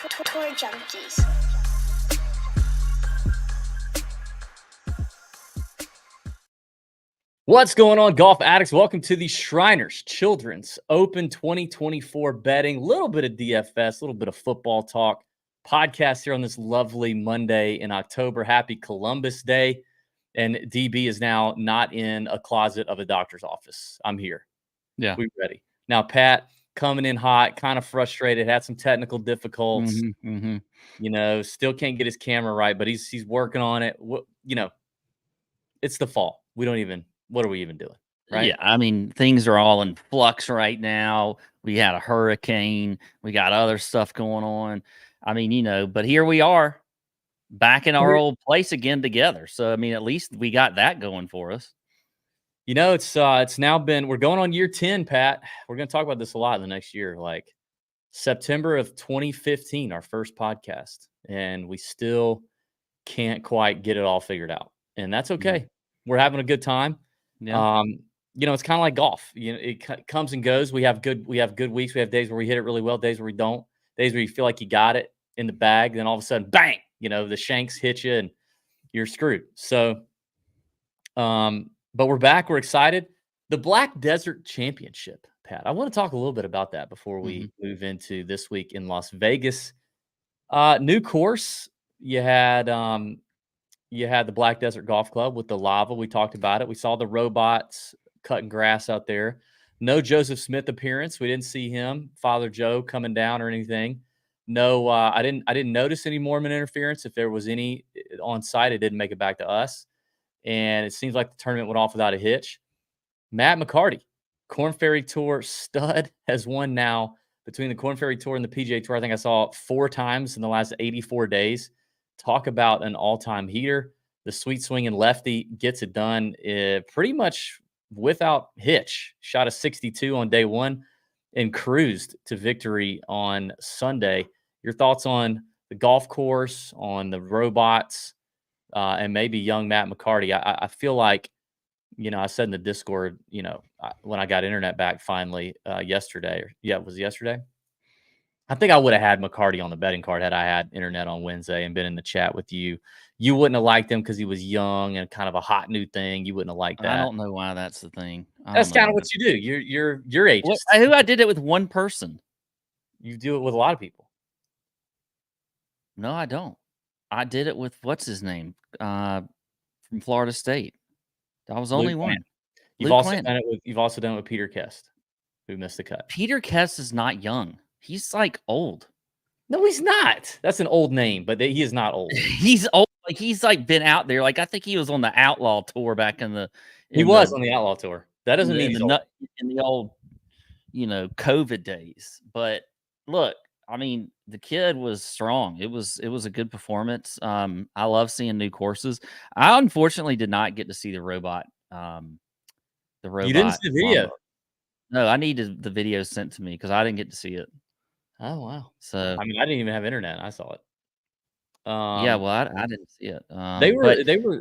Tour Junkies. What's going on, golf addicts? Welcome to the Shriners Children's Open 2024 betting. A little bit of DFS, a little bit of football talk. Podcast here on this lovely Monday in October. Happy Columbus Day. And DB is now not in a closet of a doctor's office. I'm here. Yeah. We're ready. Now, Pat, coming in hot, kind of frustrated, had some technical difficulties. You know, still can't get his camera right, but he's working on it. You know, it's the fall. What are we even doing? Right? Yeah, I mean, things are all in flux right now. We had a hurricane. We got other stuff going on. I mean, you know, but here we are back in our old place again together. So, I mean, at least we got that going for us. You know, it's now been, we're going on year 10, Pat. We're going to talk about this a lot in the next year. Like September of 2015, our first podcast, and we still can't quite get it all figured out. And that's okay. We're having a good time. Yeah. You know, it's kind of like golf. You know, it comes and goes. We have good weeks. We have days where we hit it really well, days where we don't, days where you feel like you got it in the bag. Then all of a sudden, bang, you know, the shanks hit you and you're screwed. So, but we're back. We're excited. The Black Desert Championship, Pat. I want to talk a little bit about that before we move into this week in Las Vegas. New course. You had the Black Desert Golf Club with the lava. We talked about it. We saw the robots cutting grass out there. No Joseph Smith appearance. We didn't see him, Father Joe, coming down or anything. No, I didn't notice any Mormon interference. If there was any on site, it didn't make it back to us. And it seems like the tournament went off without a hitch. Matt McCarty, Korn Ferry Tour stud, has won now between the Korn Ferry Tour and the PGA Tour. I think I saw 4 times in the last 84 days. Talk about an all-time heater. The sweet swinging lefty gets it done pretty much without hitch. Shot a 62 on day one and cruised to victory on Sunday. Your thoughts on the golf course, on the robots, and maybe young Matt McCarty? I feel like, you know, I said in the Discord, you know, when I got internet back finally yesterday. It was yesterday. I think I would have had McCarty on the betting card had I had internet on Wednesday and been in the chat with you. You wouldn't have liked him because he was young and kind of a hot new thing. You wouldn't have liked that. I don't know why that's the thing. That's kind of what you do. You're ageist. Who I did it with one person. You do it with a lot of people. No, I don't. I did it with what's his name from Florida State. I was only one. You've also done it with Peter Kest, who missed the cut. Peter Kest is not young. He's like old. No, he's not. That's an old name, but he is not old. He's old. Like he's like been out there. Like I think he was on the Outlaw Tour back in the. He was on the Outlaw Tour. That doesn't mean he's old. In the old, you know, COVID days. But look, I mean, the kid was strong. It was a good performance. I love seeing new courses. I unfortunately did not get to see the robot. You didn't see the video? No, I needed the video sent to me because I didn't get to see it. Oh wow! So I mean, I didn't even have internet. I saw it. Yeah, well, I didn't see it.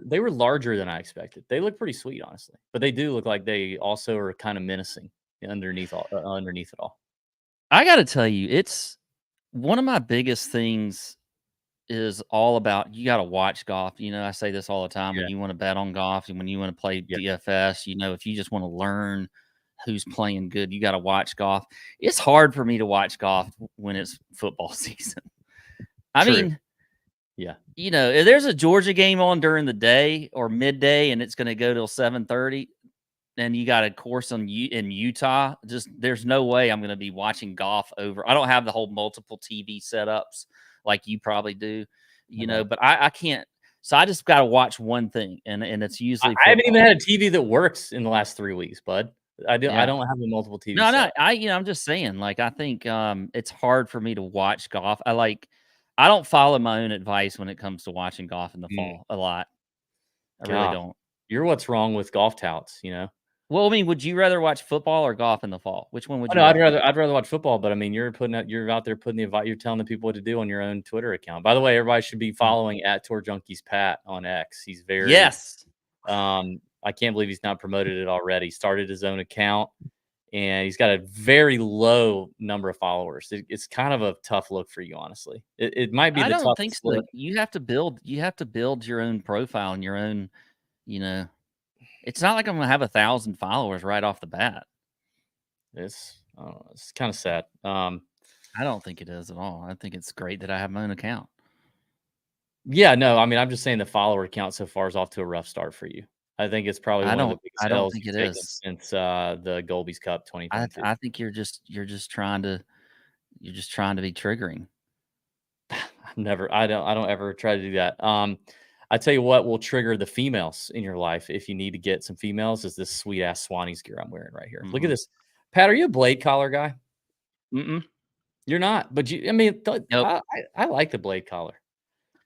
They were larger than I expected. They look pretty sweet, honestly, but they do look like they also are kind of menacing underneath it all. I got to tell you, it's one of my biggest things is all about you got to watch golf. You know, I say this all the time when you want to bet on golf and when you want to play DFS. You know, if you just want to learn who's playing good, you got to watch golf. It's hard for me to watch golf when it's football season. I mean, you know, if there's a Georgia game on during the day or midday and it's going to go till 7:30, and you got a course in Utah, just there's no way I'm going to be watching golf over. I don't have the whole multiple TV setups like you probably do, you know, but I can't. So I just got to watch one thing, and it's usually football. I haven't even had a TV that works in the last 3 weeks, bud. I don't have the multiple TV. No, I'm just saying, like, I think it's hard for me to watch golf. I don't follow my own advice when it comes to watching golf in the fall a lot. I really don't. You're what's wrong with golf touts, you know? Well, I mean, would you rather watch football or golf in the fall? Which one would you? No, I'd rather watch football, but I mean, you're out there putting the advice, you're telling the people what to do on your own Twitter account. By the way, everybody should be following at Tour Junkies Pat on X. He's very I can't believe he's not promoted it already. Started his own account. and he's got a very low number of followers. It's kind of a tough look for you, honestly. It might be I the don't think toughest so. look. You have to build your own profile and your own, you know. It's not like I'm gonna have 1,000 followers right off the bat. I don't know, it's kind of sad. I don't think it is at all. I think it's great that I have my own account. Yeah, no, I mean, I'm just saying the follower count so far is off to a rough start for you. I think it's probably one of the biggest I don't L's think you've it taken is. since the Golby's Cup I 2022. I think you're just trying to be triggering. I don't ever try to do that. I tell you what will trigger the females in your life if you need to get some females is this sweet ass Swannies gear I'm wearing right here. Look at Mhm. this. Pat, are you a blade collar guy? Mm-mm. You're not, but I mean, Nope. I like the blade collar.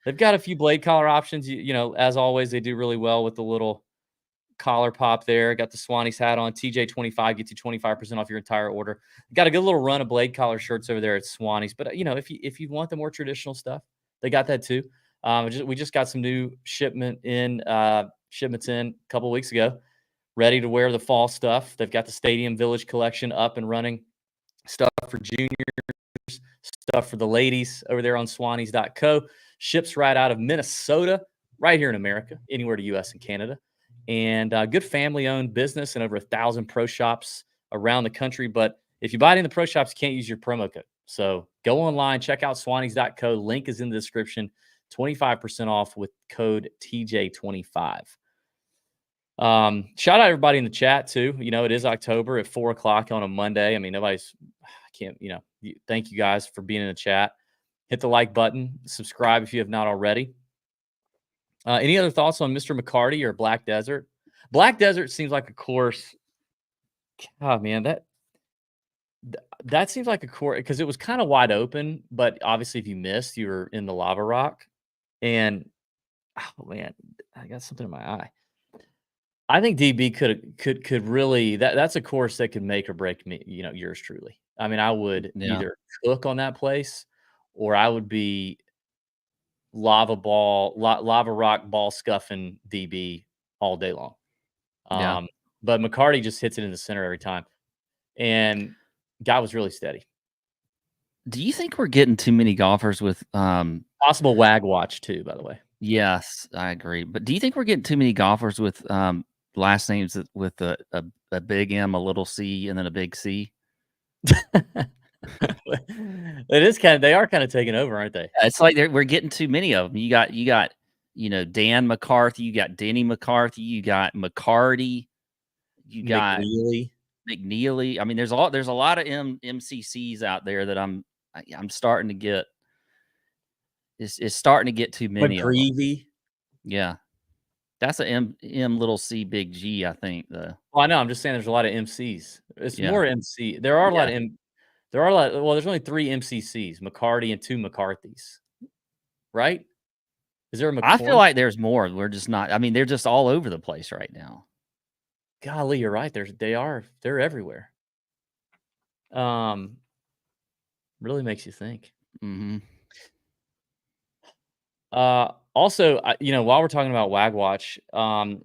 They've got a few blade collar options. You know, as always, they do really well with the little collar pop there. Got the Swannies hat on. TJ25 gets you 25% off your entire order. Got a good little run of blade collar shirts over there at Swannies. But you know, if you want the more traditional stuff, they got that too. We just got some new shipments in a couple weeks ago, ready to wear the fall stuff. They've got the Stadium Village collection up and running. Stuff for juniors, stuff for the ladies over there on Swannies.co. Ships right out of Minnesota, right here in America, anywhere to US and Canada. And good family-owned business and over 1,000 pro shops around the country. But if you buy it in the pro shops, you can't use your promo code. So go online, check out Swannies.co. Link is in the description. 25% off with code TJ25. Shout out everybody in the chat too. You know, it is October at 4:00 on a Monday. I mean, I can't, thank you guys for being in the chat. Hit the like button, subscribe if you have not already. Any other thoughts on Mr. McCarty or Black Desert? Black Desert seems like a course. Oh man, that seems like a course because it was kind of wide open, but obviously if you missed, you were in the lava rock. And oh man, I got something in my eye. I think DB could really that's a course that could make or break me, yours truly. I mean, I would Yeah. either cook on that place or I would be lava rock ball scuffing DB all day long. Yeah. But McCarty just hits it in the center every time. And guy was really steady. Do you think we're getting too many golfers with Possible wag watch too, by the way. Yes, I agree. But do you think we're getting too many golfers with last names with a big M, a little C, and then a big C? They are kind of taking over, aren't they? It's like we're getting too many of them. You got Dan McCarthy, you got Denny McCarthy, you got McCarty, you got McNeely. I mean, there's a lot of MCCs out there that I'm starting to get. It's starting to get too many of them. Yeah, that's a M little C big G, I think. Though. Well, I know. I'm just saying, there's a lot of MCs. It's more MC. There are a lot of Well, there's only 3 MCCs: McCarty and 2 McCarthys. Right? Is there a McCormick? I feel like there's more. We're just not. I mean, they're just all over the place right now. Golly, you're right. They're everywhere. Really makes you think. Mm-hmm. Also, while we're talking about Wagwatch,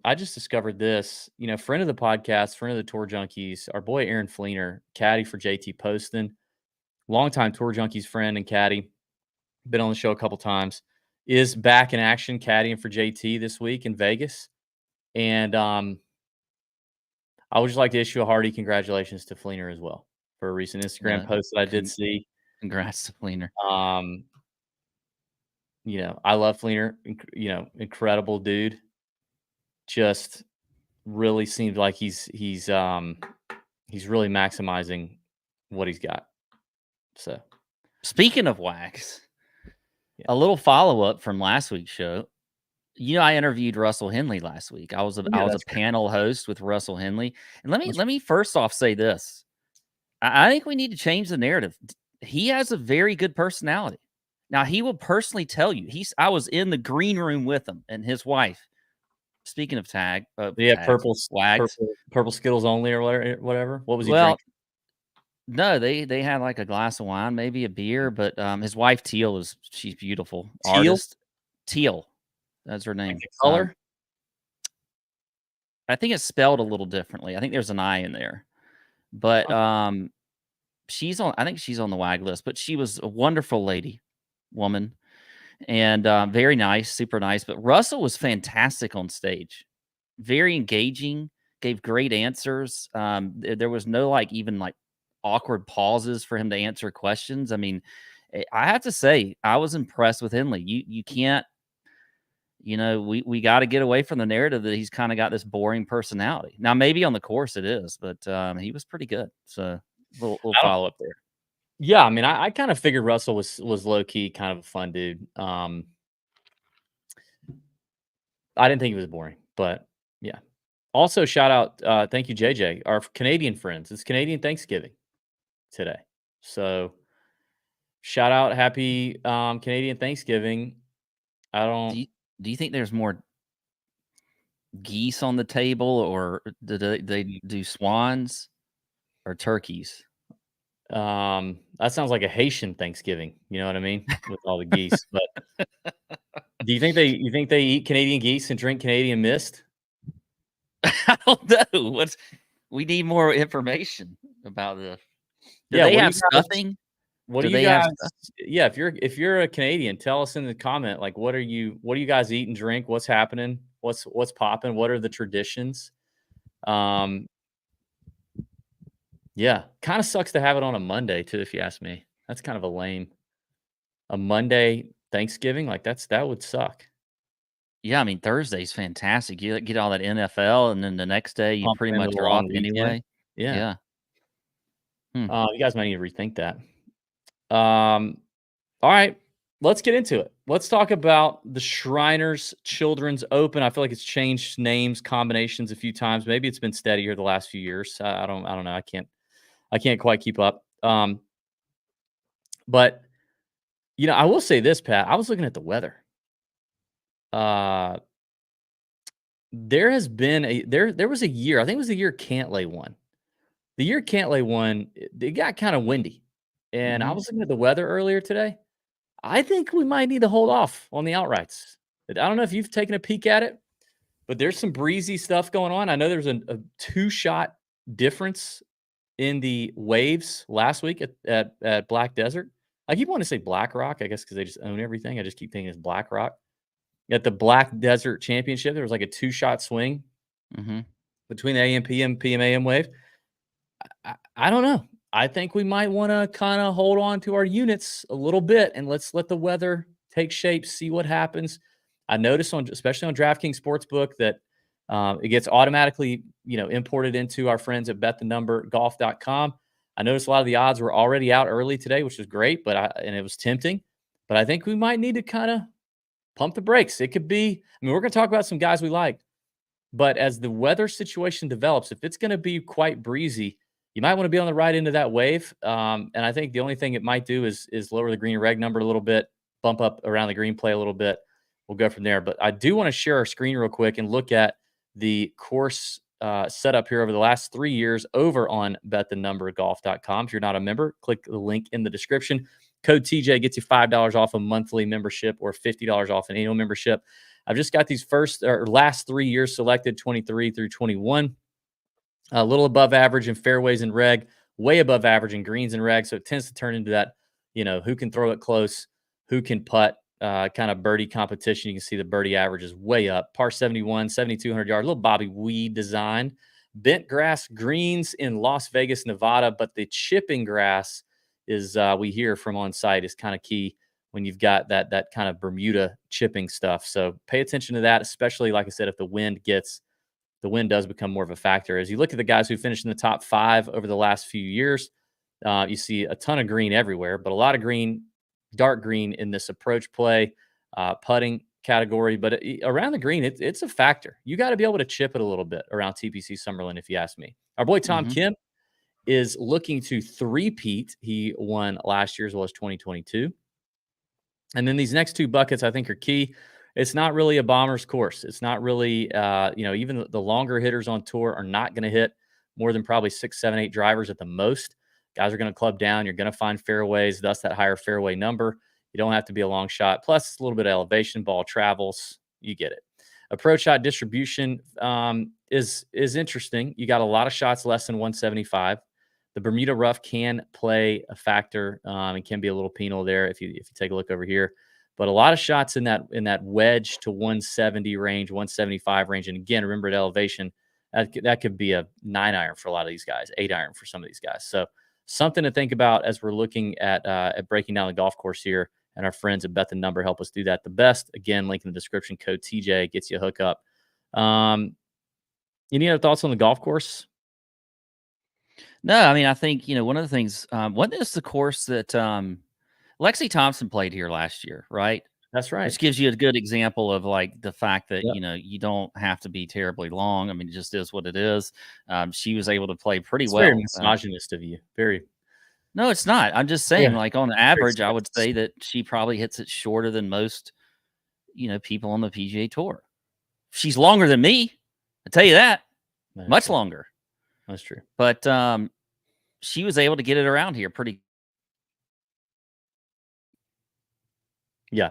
I just discovered this. Friend of the podcast, friend of the Tour Junkies, our boy Aaron Fleener, caddy for JT Poston, longtime Tour Junkies friend and caddy, been on the show a couple times, is back in action caddying for JT this week in Vegas, and I would just like to issue a hearty congratulations to Fleener as well for a recent Instagram post that I did see. Congrats to Fleener. I love Fleener. Incredible dude. Just really seems like he's really maximizing what he's got. So, speaking of wax, a little follow up from last week's show. I interviewed Russell Henley last week. I was a panel host with Russell Henley, and let me first off say this: I think we need to change the narrative. He has a very good personality. Now, he will personally tell you. I was in the green room with him and his wife. Speaking of purple Skittles only or whatever. What was he drinking? No, they had like a glass of wine, maybe a beer, but his wife she's beautiful. Artist Teal. That's her name. Like the color? I think it's spelled a little differently. I think there's an I in there. But she's on. I think she's on the WAG list. But she was a wonderful woman, and very nice, super nice. But Russell was fantastic on stage, very engaging, gave great answers. There was no even awkward pauses for him to answer questions. I mean, I have to say, I was impressed with Henley. You can't, we got to get away from the narrative that he's kind of got this boring personality. Now, maybe on the course it is, but he was pretty good. So, little follow up there. Yeah, I mean, I kind of figured Russell was low key, kind of a fun dude. I didn't think he was boring, but yeah. Also, shout out, thank you, JJ, our Canadian friends. It's Canadian Thanksgiving today, so shout out, happy Canadian Thanksgiving. I don't. Do you think there's more geese on the table, or do they do swans or turkeys? That sounds like a Haitian Thanksgiving. You know what I mean, with all the geese. But do you think they eat Canadian geese and drink Canadian mist? I don't know. We need more information about this. Do Yeah, they have stuffing? What do you guys? Yeah, if you're a Canadian, tell us in the comment. Like, what do you guys eat and drink? What's happening? What's popping? What are the traditions? Yeah, kind of sucks to have it on a Monday too, if you ask me. That's kind of a Monday Thanksgiving. Like that would suck. Yeah, I mean Thursday's fantastic. You get all that NFL, and then the next day you Pump pretty into much the are off long weekend. anyway. Yeah. You You guys might need to rethink that. All right, let's get into it. Let's talk about the Shriners Children's Open. I feel like it's changed names, combinations a few times. Maybe it's been steady here the last few years. I don't know. I can't quite keep up. But I will say this, Pat. I was looking at the weather. There has been there was a year. I think it was the year Cantlay won. The year Cantlay won, it got kind of windy, and I was looking at the weather earlier today. I think we might need to hold off on the outrights. I don't know if you've taken a peek at it, but there's some breezy stuff going on. I know there's a 2-shot difference in the waves last week at Black Desert. I keep wanting to say Black Rock, I guess, because they just own everything. I just keep thinking it's Black Rock. At the Black Desert Championship, there was like a 2-shot swing between the AM, PM, PM, AM wave. I don't know. I think we might want to kind of hold on to our units a little bit and let's let the weather take shape, see what happens. I noticed especially on DraftKings Sportsbook that it gets automatically, imported into our friends at betthenumbergolf.com. I noticed a lot of the odds were already out early today, which was great, and it was tempting. But I think we might need to kind of pump the brakes. It could be, we're going to talk about some guys we like, but as the weather situation develops, if it's going to be quite breezy, you might want to be on the right end of that wave. And I think the only thing it might do is lower the green reg number a little bit, bump up around the green play a little bit. We'll go from there. But I do want to share our screen real quick and look at the course setup here over the last 3 years over on betthenumbergolf.com. If you're not a member, click the link in the description. Code TJ gets you $5 off a monthly membership or $50 off an annual membership. I've just got these last 3 years selected, 23 through 21. A little above average in fairways and reg, way above average in greens and reg. So it tends to turn into that, who can throw it close, who can putt, kind of birdie competition. You can see the birdie average is way up. Par 71, 7,200 yards, little Bobby Weed design. Bent grass greens in Las Vegas, Nevada, but the chipping grass is, we hear from on site, is kind of key when you've got that kind of Bermuda chipping stuff. So pay attention to that, especially, like I said, if the wind does become more of a factor. As you look at the guys who finished in the top 5 over the last few years, you see a ton of green everywhere, but a lot of green, dark green in this approach play, putting category. But around the green, it's a factor. You got to be able to chip it a little bit around TPC Summerlin, if you ask me. Our boy Tom Kim is looking to three-peat. He won last year as well as 2022. And then these next 2 buckets I think are key. It's not really a bomber's course. It's not really, even the longer hitters on tour are not going to hit more than probably 6, 7, 8 drivers at the most. Guys are going to club down. You're going to find fairways, thus that higher fairway number. You don't have to be a long shot. Plus, it's a little bit of elevation, ball travels. You get it. Approach shot distribution is interesting. You got a lot of shots less than 175. The Bermuda rough can play a factor and can be a little penal there if you take a look over here. But a lot of shots in that wedge to 170 range, 175 range. And again, remember at elevation, that could be a 9-iron for a lot of these guys, 8-iron for some of these guys. So something to think about as we're looking at breaking down the golf course here. And our friends at Bet the Number help us do that the best. Again, link in the description. Code TJ gets you a hookup. Any other thoughts on the golf course? No, I mean, I think, one of the things, what is the course that Lexi Thompson played here last year, right? That's right. Which gives you a good example of like the fact that, Yep. you don't have to be terribly long. I mean, it just is what it is. She was able to play pretty It's very well. misogynist of you. Very. No, it's not. I'm just saying, Yeah. like on Very average, I would sexist. say that she probably hits it shorter than most, people on the PGA Tour. She's longer than me. I tell you that, That's much true. longer. That's true. But she was able to get it around here pretty. Yeah.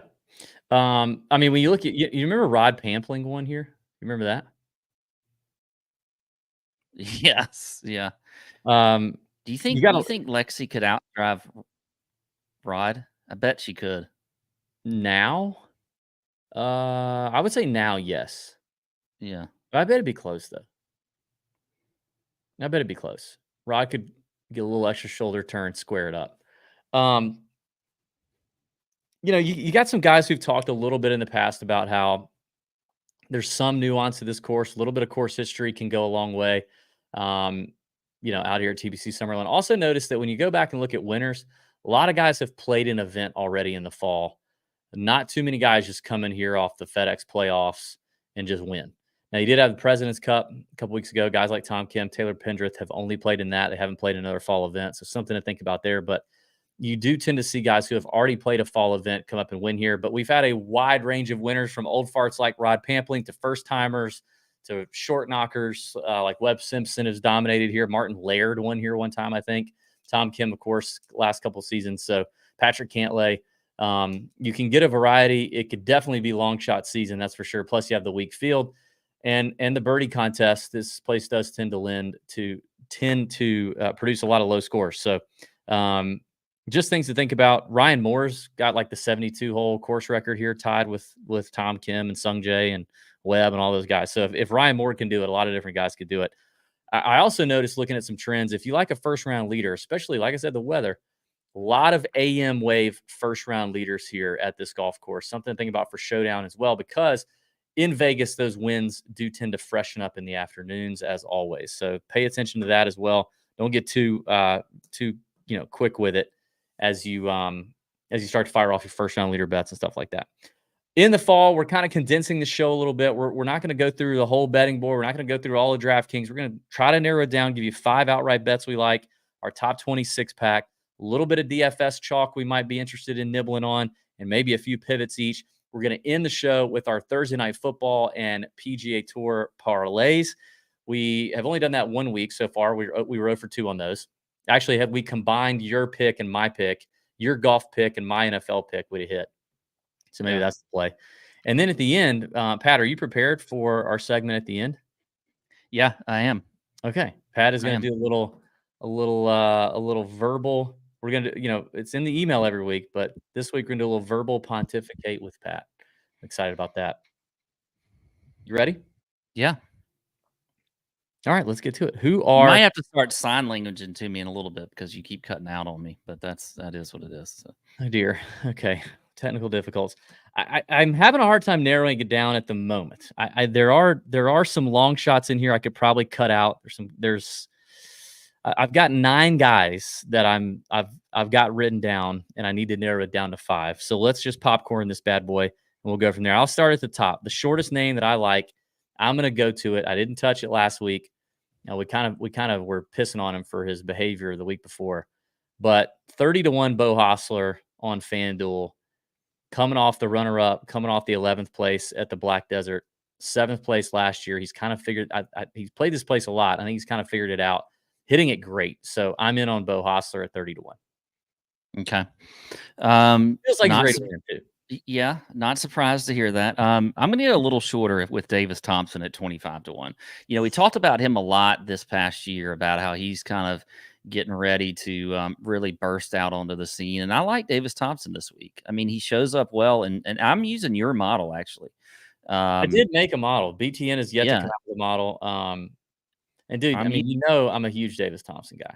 I mean, when you look at you remember Rod Pampling won here? You remember that? Yes, yeah. Um, Do you you think gotta Lexi could outdrive Rod? I bet she could. now. I would say now, yes. Yeah. But I bet it'd be close though. I bet it'd be close. Rod could get a little extra shoulder turn, square it up. Um, you got some guys who've talked a little bit in the past about how there's some nuance to this course. A little bit of course history can go a long way. Um, out here at TPC Summerlin. Also notice that when you go back and look at winners, a lot of guys have played an event already in the fall. Not too many guys just come in here off the FedEx playoffs and just win. Now, you did have the President's Cup a couple weeks ago. Guys like Tom Kim, Taylor Pendrith have only played in that. They haven't played another fall event. So something to think about there. But you do tend to see guys who have already played a fall event come up and win here. But we've had a wide range of winners from old farts like Rod Pampling to first timers to short knockers like Webb Simpson has dominated here. Martin Laird won here one time, I think. Tom Kim, of course, last couple seasons. So Patrick Cantlay. You can get a variety. It could definitely be long shot season, that's for sure. Plus, you have the weak field and the birdie contest. This place does tend to produce a lot of low scores. So, just things to think about. Ryan Moore's got like the 72 hole course record here, tied with Tom Kim and Sung Jae and Webb and all those guys. So if Ryan Moore can do it, a lot of different guys could do it. I also noticed looking at some trends. If you like a first round leader, especially like I said, the weather. A lot of AM wave first round leaders here at this golf course. Something to think about for Showdown as well, because in Vegas, those winds do tend to freshen up in the afternoons as always. So pay attention to that as well. Don't get too quick with it as you start to fire off your first round leader bets and stuff like that. In the fall, we're kind of condensing the show a little bit. We're not going to go through the whole betting board. We're not going to go through all the DraftKings. We're going to try to narrow it down, give you 5 outright bets we like, our top 26 pack. A little bit of DFS chalk we might be interested in nibbling on, and maybe a few pivots each. We're going to end the show with our Thursday night football and PGA Tour parlays. We have only done that 1 week so far. We were 0 for 2 on those. Actually, had we combined your pick and my pick, your golf pick and my NFL pick would have hit. So maybe that's the play. And then at the end, Pat, are you prepared for our segment at the end? Yeah, I am. Okay. Pat is going to do a little verbal. We're going to, it's in the email every week, but this week we're going to do a little verbal pontificate with Pat. I'm excited about that. You ready? Yeah. All right, let's get to it. You might have to start sign languaging to me in a little bit because you keep cutting out on me, but that is what it is. So. Oh dear. Okay. Technical difficulties. I'm having a hard time narrowing it down at the moment. There are some long shots in here I could probably cut out. I've got 9 guys that I've got written down, and I need to narrow it down to 5. So let's just popcorn this bad boy, and we'll go from there. I'll start at the top. The shortest name that I like, I'm going to go to it. I didn't touch it last week. We kind of were pissing on him for his behavior the week before, but 30-1 Bo Hostler on FanDuel, coming off the runner-up, coming off the 11th place at the Black Desert, 7th place last year. He's kind of figured. He's played this place a lot. I think he's kind of figured it out. Hitting it great. So I'm in on Bo Hostler at 30-1. Okay. Feels like he's ready to win too. Yeah, not surprised to hear that. I'm going to get a little shorter with Davis Thompson at 25-1. We talked about him a lot this past year about how he's kind of, getting ready to really burst out onto the scene. And I like Davis Thompson this week. I mean, he shows up well, and I'm using your model actually. I did make a model. BTN is yet to come Yeah, out with a model. And dude, I I'm mean, you know, I'm a huge Davis Thompson guy.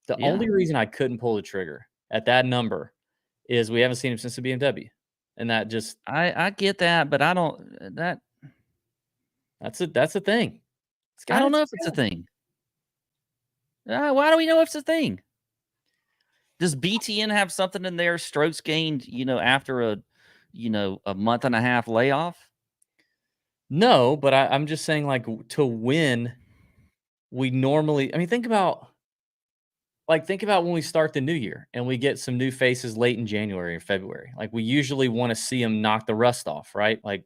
The yeah, only reason I couldn't pull the trigger at that number is we haven't seen him since the BMW, and that just I get that, but I don't that that's a thing. It's I got don't its know if it's a thing. Why do we know if it's a thing? Does BTN have something in there? Strokes gained, after a month and a half layoff. no, but I'm just saying, like, to win, we normally. I mean, think about when we start the new year and we get some new faces late in January or February. Like, we usually want to see them knock the rust off, right? Like,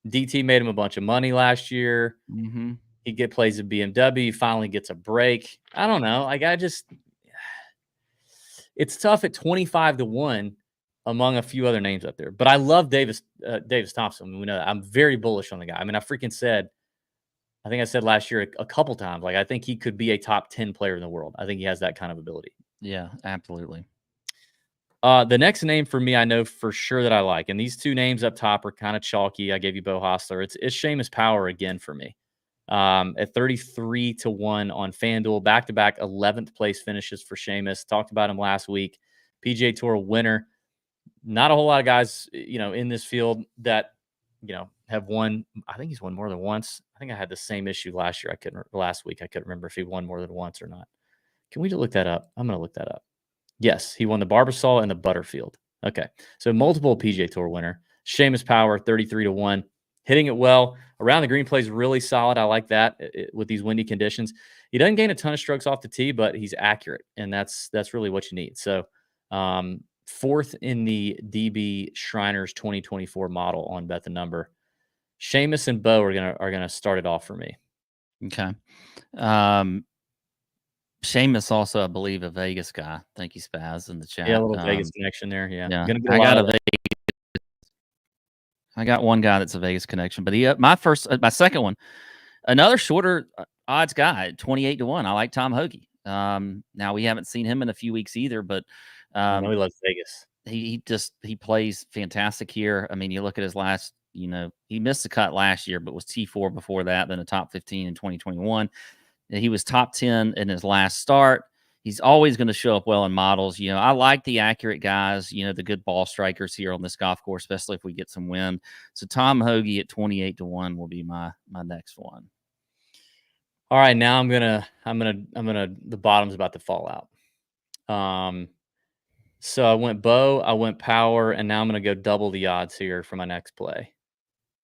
DT made him a bunch of money last year. Mm-hmm. He plays at BMW, finally gets a break. I don't know. Like, it's tough at 25-1 among a few other names up there. But I love Davis Thompson. I mean, we know that. I'm very bullish on the guy. I mean, I think I said last year a couple times, like, I think he could be a top 10 player in the world. I think he has that kind of ability. Yeah, absolutely. The next name for me, I know for sure that I like, and these two names up top are kind of chalky. I gave you Bo Hostler. It's Seamus Power again for me. At 33-1 on FanDuel, back-to-back 11th place finishes for Seamus. Talked about him last week. PGA Tour winner. Not a whole lot of guys, in this field that, have won. I think he's won more than once. I think I had the same issue last year. Last week. I couldn't remember if he won more than once or not. Can we look that up? I'm going to look that up. Yes, he won the Barbasol and the Butterfield. Okay, so multiple PGA Tour winner. Seamus Power, 33-1, hitting it well. Around the green play is really solid. I like that with these windy conditions. He doesn't gain a ton of strokes off the tee, but he's accurate, and that's really what you need. So, fourth in the DB Shriners 2024 model on Bet the Number. Seamus and Bo are gonna start it off for me. Okay. Seamus also, I believe, a Vegas guy. Thank you, Spaz, in the chat. Yeah, a little Vegas connection there. Yeah, Yeah, gonna get a lot of that. I got one guy that's a Vegas connection, but my second one, another shorter odds guy, 28-1. I like Tom Hoagie. Now we haven't seen him in a few weeks either, but I know he loves Vegas. he plays fantastic here. I mean, you look at his last, he missed the cut last year, but was T4 before that, then a top 15 in 2021. He was top 10 in his last start. He's always going to show up well in models. I like the accurate guys, the good ball strikers here on this golf course, especially if we get some wind. So Tom Hoagie at 28-1 will be my next one. All right, now the bottom's about to fall out. So I went Bo, I went Power, and now I'm gonna go double the odds here for my next play.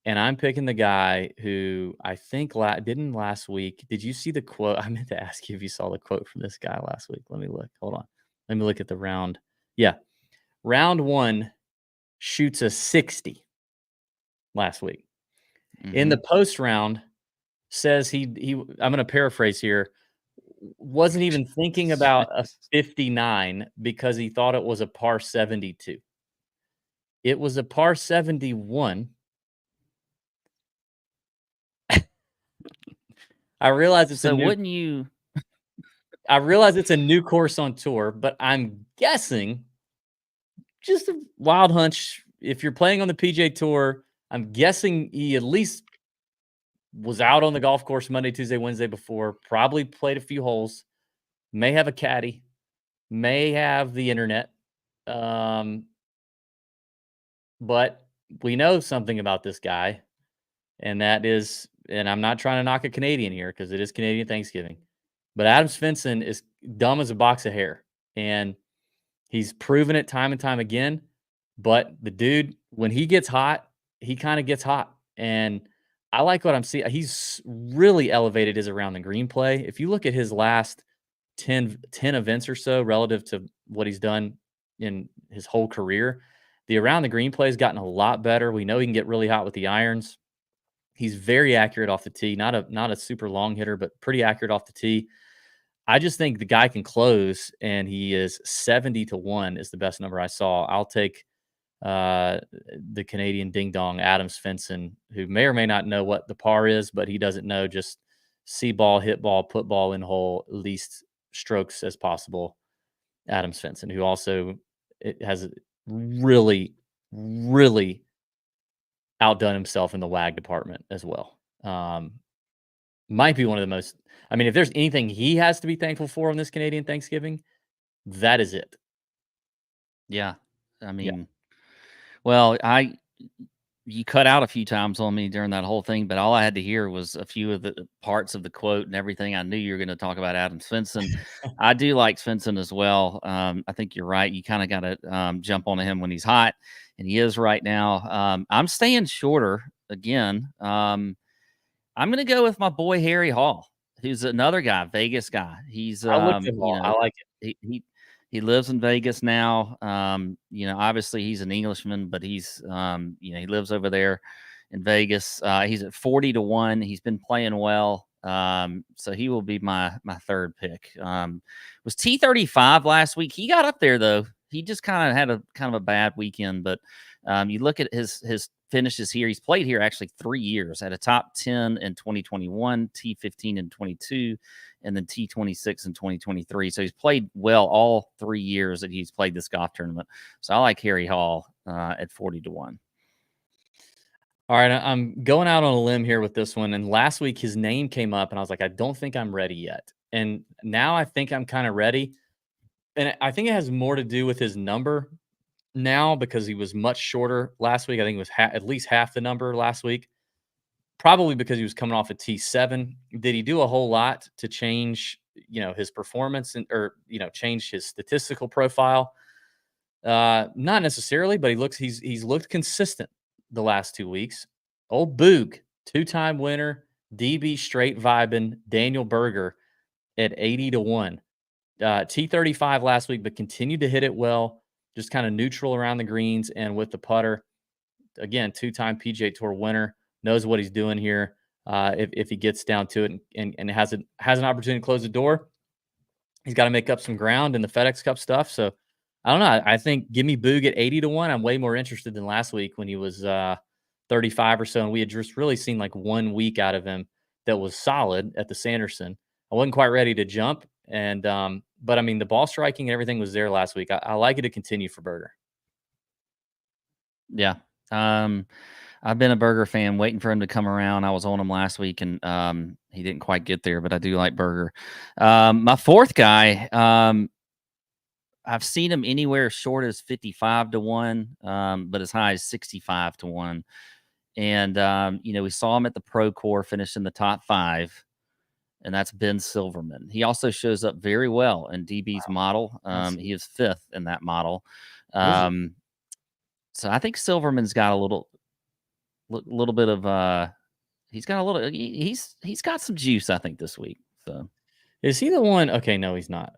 And I'm picking the guy who I think didn't last week. Did you see the quote? I meant to ask you if you saw the quote from this guy last week. Let me look. Hold on. Let me look at the round. Yeah. Round 1 shoots a 60 last week. Mm-hmm. In the post round, says he I'm going to paraphrase here, wasn't even thinking about a 59 because he thought it was a par 72. It was a par 71. I realize it's I realize it's a new course on tour, but I'm guessing, just a wild hunch, if you're playing on the PGA Tour, I'm guessing he at least was out on the golf course Monday, Tuesday, Wednesday before, probably played a few holes, may have a caddy, may have the internet. But we know something about this guy, and that is, and I'm not trying to knock a Canadian here because it is Canadian Thanksgiving, but Adam Svensson is dumb as a box of hair, and he's proven it time and time again. But the dude, when he gets hot, he kind of gets hot, and I like what I'm seeing. He's really elevated his around the green play. If you look at his last 10 events or so relative to what he's done in his whole career, the around the green play has gotten a lot better. We know he can get really hot with the irons. He's very accurate off the tee. Not a super long hitter, but pretty accurate off the tee. I just think the guy can close, and he is 70-1 is the best number I saw. I'll take the Canadian ding dong Adam Svensson, who may or may not know what the par is, but he doesn't know just see ball, hit ball, put ball in hole at least strokes as possible Adam Svensson, who also has really, really outdone himself in the WAG department as well. Might be one of the most. I mean, if there's anything he has to be thankful for on this Canadian Thanksgiving, that is it. Yeah. I Yeah. mean, well, you cut out a few times on me during that whole thing, but all I had to hear was a few of the parts of the quote and everything. I knew you were going to talk about Adam Svensson. I do like Svensson as well. I think you're right. You kind of got to jump on him when he's hot, and he is right now. I'm staying shorter again. I'm going to go with my boy Harry Hall, who's another guy, Vegas guy. He's I looked at all. I like it. he lives in Vegas now. Obviously he's an Englishman, but he's he lives over there in Vegas. He's at 40-1. He's been playing well. So he will be my third pick. Was T35 last week. He got up there though. He just kind of had a bad weekend, but you look at his finishes here. He's played here actually 3 years at a top 10 in 2021, T15 in 22, and then T26 in 2023. So he's played well all 3 years that he's played this golf tournament. So I like Harry Hall at 40-1. All right, I'm going out on a limb here with this one. And last week his name came up, and I was like, I don't think I'm ready yet. And now I think I'm kind of ready. And I think it has more to do with his number now because he was much shorter last week. I think it was at least half the number last week. Probably because he was coming off a T7. Did he do a whole lot to change, his performance or change his statistical profile? Not necessarily, but he's looked consistent the last 2 weeks. Old Boog, 2-time winner, DB straight vibing, Daniel Berger at 80-1. T35 last week, but continued to hit it well, just kind of neutral around the greens and with the putter. Again, 2-time PGA Tour winner, knows what he's doing here. If he gets down to it and has an opportunity to close the door, he's got to make up some ground in the FedEx Cup stuff. So I don't know. I think give me Boog at 80-1. I'm way more interested than last week when he was 35 or so, and we had just really seen like 1 week out of him that was solid at the Sanderson. I wasn't quite ready to jump, and but I mean the ball striking and everything was there last week. I like it to continue for Berger. Yeah. I've been a Berger fan waiting for him to come around. I was on him last week and he didn't quite get there, but I do like Berger. My fourth guy, I've seen him anywhere short as 55-1, but as high as 65-1. And, we saw him at the Pro Tour finish in the top 5, and that's Ben Silverman. He also shows up very well in DB's model. He is 5th in that model. So I think Silverman's got a little bit of he's got some juice, I think, this week. So is he the one? Okay, no, he's not.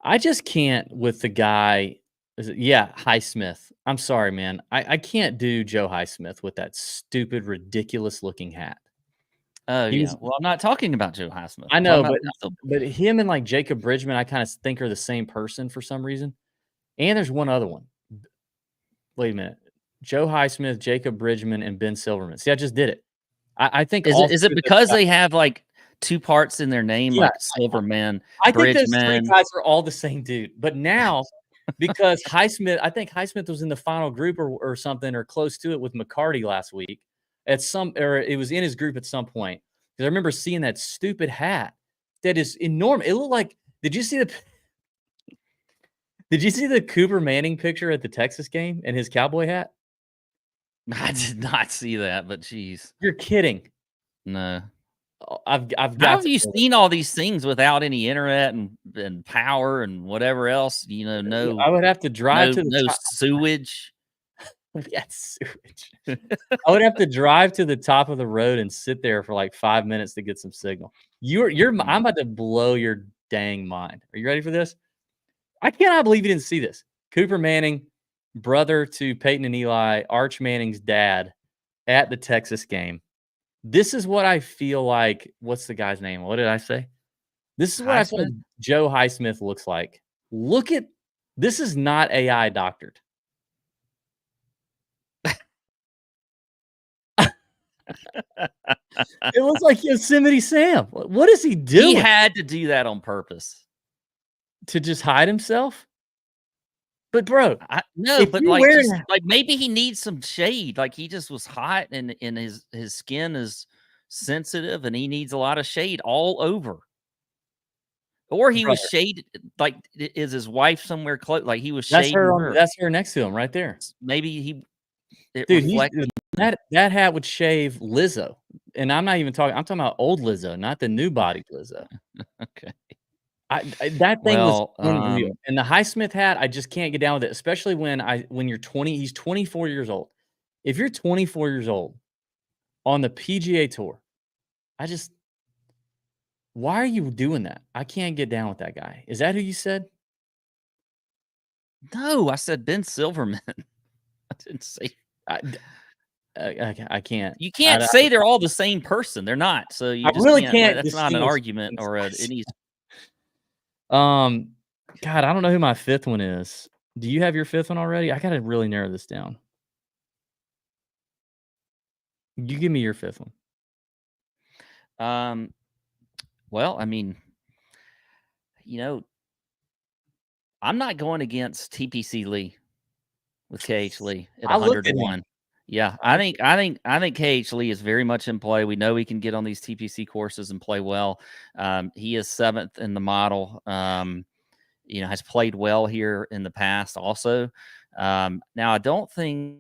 I just can't with the guy. Highsmith. I'm sorry, man. I can't do Joe Highsmith with that stupid, ridiculous looking hat. Oh, yeah. Well, I'm not talking about Joe Highsmith. I know, but him and like Jacob Bridgman, I kind of think are the same person for some reason. And there's one other one. Wait a minute. Joe Highsmith, Jacob Bridgman, and Ben Silverman. See, I just did it. I think is it because they have like 2 parts in their name, like Silverman, I think Bridgman? those 3 guys are all the same dude. But now, because Highsmith, I think Highsmith was in the final group or something or close to it with McCarty last week or it was in his group at some point. Because I remember seeing that stupid hat that is enormous. It looked like, did you see the Cooper Manning picture at the Texas game and his cowboy hat? I did not see that, but geez. You're kidding. No. I've got. How have you seen all these things without any internet and power and whatever else? No. I would have to drive to the sewage. Yes, sewage. I would have to drive to the top of the road and sit there for like 5 minutes to get some signal. I'm about to blow your dang mind. Are you ready for this? I cannot believe you didn't see this. Cooper Manning, brother to Peyton and Eli, Arch Manning's dad, at the Texas game. This is what I feel like. What's the guy's name? What did I say? This is what I feel like Joe Highsmith looks like. Look at this. Is not AI doctored. It was like Yosemite Sam. What is he doing? He had to do that on purpose. To just hide himself? But bro, no, but like just like maybe he needs some shade. Like he just was hot and his skin is sensitive and he needs a lot of shade all over. Or he was shaded, like, is his wife somewhere close? Like he was shading her. That's her next to him right there. Maybe dude, that hat would shave Lizzo. And I'm talking about old Lizzo, not the new bodied Lizzo. Okay. That thing was unreal. And the Highsmith hat, I just can't get down with it, especially when you're 20. He's 24 years old. If you're 24 years old on the PGA Tour, why are you doing that? I can't get down with that guy. Is that who you said? No, I said Ben Silverman. I didn't say. I can't. You can't say they're all the same person. They're not. So you just really can't. That's not an argument or any. God, I don't know who my fifth one is. Do you have your fifth one already? I gotta really narrow this down. You give me your fifth one. Well, I mean, I'm not going against TPC Lee with KH Lee at 100-1. Yeah, I think KH Lee is very much in play. We know he can get on these TPC courses and play well. He is 7th in the model. Has played well here in the past also. Now, I don't think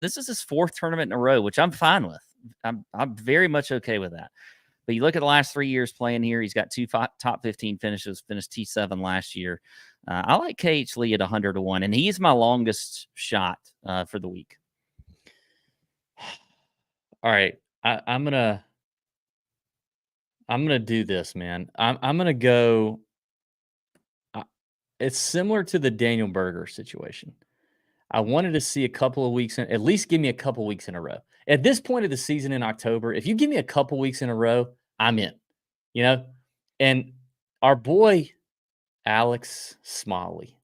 this is his 4th tournament in a row, which I'm fine with. I'm very much okay with that. But you look at the last 3 years playing here, he's got 2 top 15 finishes, finished T7 last year. I like KH Lee at 100-1, and he's my longest shot for the week. All right, I'm gonna do this, man. I'm gonna go. It's similar to the Daniel Berger situation. I wanted to see a couple of weeks at least give me a couple weeks in a row. At this point of the season in October, if you give me a couple weeks in a row, I'm in. And our boy Alex Smalley.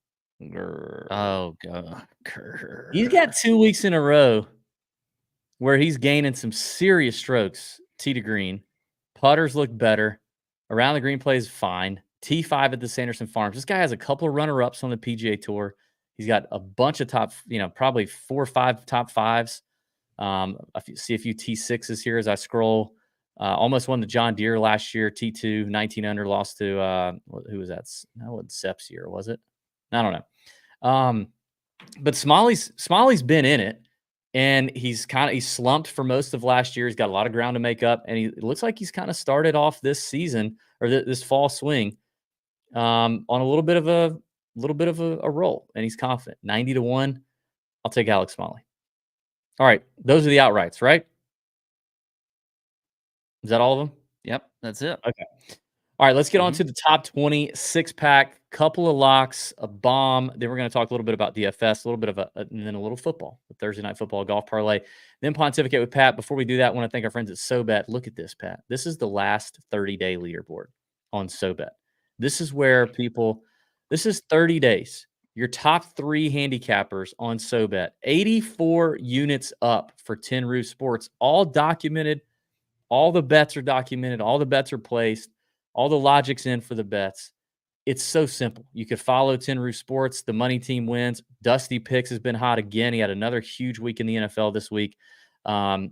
Oh god. He's got 2 weeks in a row where he's gaining some serious strokes. Tee to green. Putters look better. Around the green plays fine. T5 at the Sanderson Farms. This guy has a couple of runner-ups on the PGA Tour. He's got a bunch of probably 4 or 5 top 5s. See a few T6s here as I scroll. Almost won the John Deere last year. T2, 19 under, lost to who was that? That wasn't Sepp's year, was it? I don't know. But Smalley's been in it, and he's slumped for most of last year. He's got a lot of ground to make up, and it looks like he's kind of started off this season or this fall swing on a little bit of a roll, and he's confident. 90-1. I'll take Alex Smalley. All right, those are the outrights, right? Is that all of them? Yep, that's it. Okay. All right, let's get on to the top 20 6-pack. Couple of locks, a bomb. Then we're going to talk a little bit about DFS, a little bit of and then a little football, the Thursday night football golf parlay. Then Pontificate with Pat. Before we do that, I want to thank our friends at SoBet. Look at this, Pat. This is the last 30-day leaderboard on SoBet. This is where this is 30 days. Your top 3 handicappers on SoBet. 84 units up for 10 Roof Sports. All documented. All the bets are documented. All the bets are placed. All the logic's in for the bets. It's so simple. You could follow 10 Roof Sports. The money team wins. Dusty Picks has been hot again. He had another huge week in the NFL this week.